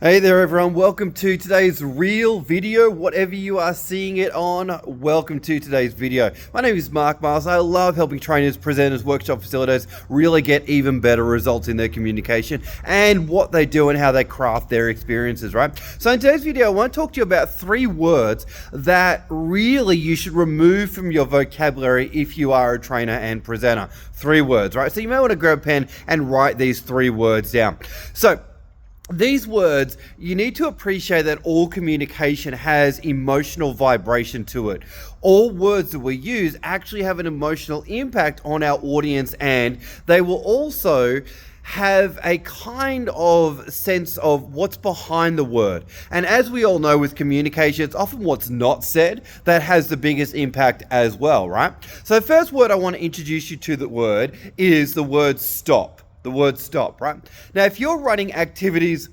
Hey there everyone, welcome to today's real video, whatever you are seeing it on, welcome to today's video. My name is Mark Miles. I love helping trainers, presenters, workshop facilitators really get even better results in their communication and what they do and how they craft their experiences, right? So in today's video, I want to talk to you about 3 words that really you should remove from your vocabulary if you are a trainer and presenter. 3 words, right? So you may want to grab a pen and write these 3 words down. So these words, you need to appreciate that all communication has emotional vibration to it. All words that we use actually have an emotional impact on our audience, and they will also have a kind of sense of what's behind the word. And as we all know with communication, it's often what's not said that has the biggest impact as well, right? So the first word I want to introduce you to the word is the word stop. The word stop, right? Now, if you're running activities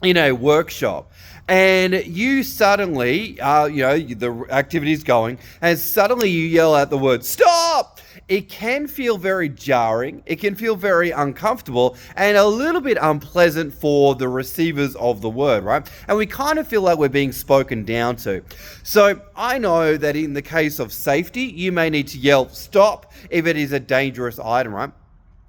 in a workshop and you suddenly, the activity's going and suddenly you yell out the word stop, it can feel very jarring, it can feel very uncomfortable and a little bit unpleasant for the receivers of the word, right? And we kind of feel like we're being spoken down to. So I know that in the case of safety, you may need to yell stop if it is a dangerous item, right?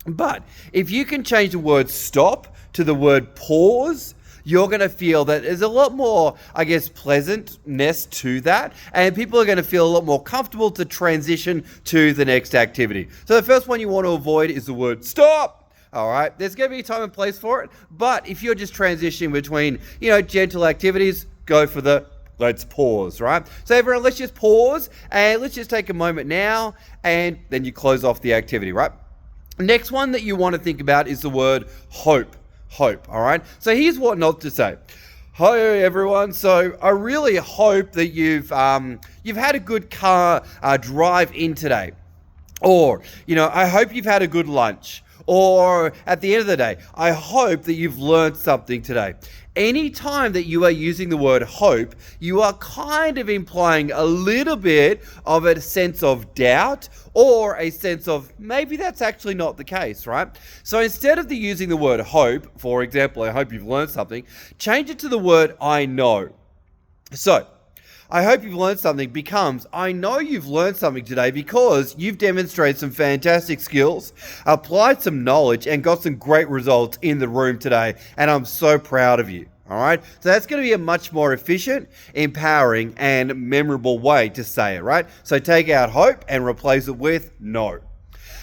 But if you can change the word stop to the word pause, you're going to feel that there's a lot more, pleasantness to that. And people are going to feel a lot more comfortable to transition to the next activity. So the first one you want to avoid is the word stop. All right. There's going to be a time and place for it. But if you're just transitioning between, gentle activities, go for the let's pause, right? So everyone, let's just pause and let's just take a moment now. And then you close off the activity, right? Next one that you want to think about is the word hope. Hope, all right? So here's what not to say. Hi everyone. So I really hope that you've had a good car drive in today. Or, I hope you've had a good lunch. Or at the end of the day, I hope that you've learned something today. Anytime that you are using the word hope, you are kind of implying a little bit of a sense of doubt or a sense of maybe that's actually not the case, right? So instead of using the word hope, for example, I hope you've learned something, change it to the word I know. So I hope you've learned something becomes, I know you've learned something today because you've demonstrated some fantastic skills, applied some knowledge, and got some great results in the room today. And I'm so proud of you. All right. So that's going to be a much more efficient, empowering, and memorable way to say it, right? So take out hope and replace it with no.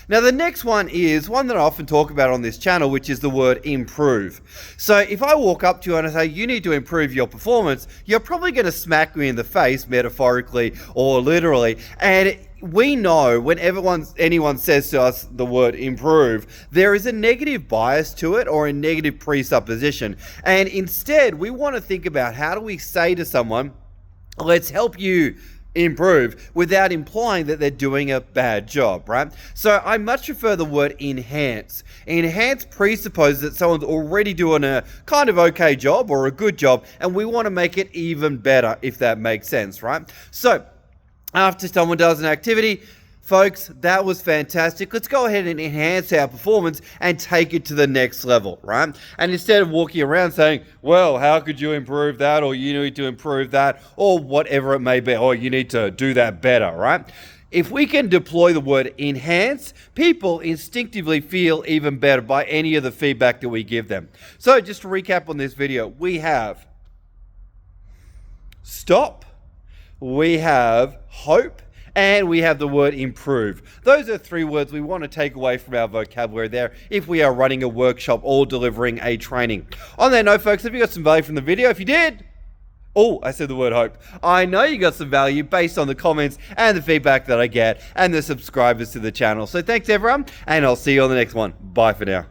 Now, the next one is one that I often talk about on this channel, which is the word improve. So if I walk up to you and I say, you need to improve your performance, you're probably going to smack me in the face, metaphorically or literally. And we know when anyone says to us the word improve, there is a negative bias to it or a negative presupposition. And instead, we want to think about how do we say to someone, let's help you improve without implying that they're doing a bad job, right? So I much prefer the word enhance. Enhance presupposes that someone's already doing a kind of okay job or a good job, and we want to make it even better, if that makes sense, right? So after someone does an activity, folks, that was fantastic. Let's go ahead and enhance our performance and take it to the next level, right? And instead of walking around saying, well, how could you improve that? Or you need to improve that, or whatever it may be, or you need to do that better, right? If we can deploy the word enhance, people instinctively feel even better by any of the feedback that we give them. So just to recap on this video, we have stop, we have hope, and we have the word improve. Those are 3 words we want to take away from our vocabulary there if we are running a workshop or delivering a training. On that note, folks, have you got some value from the video? If you did, I said the word hope. I know you got some value based on the comments and the feedback that I get and the subscribers to the channel. So thanks everyone, and I'll see you on the next one. Bye for now.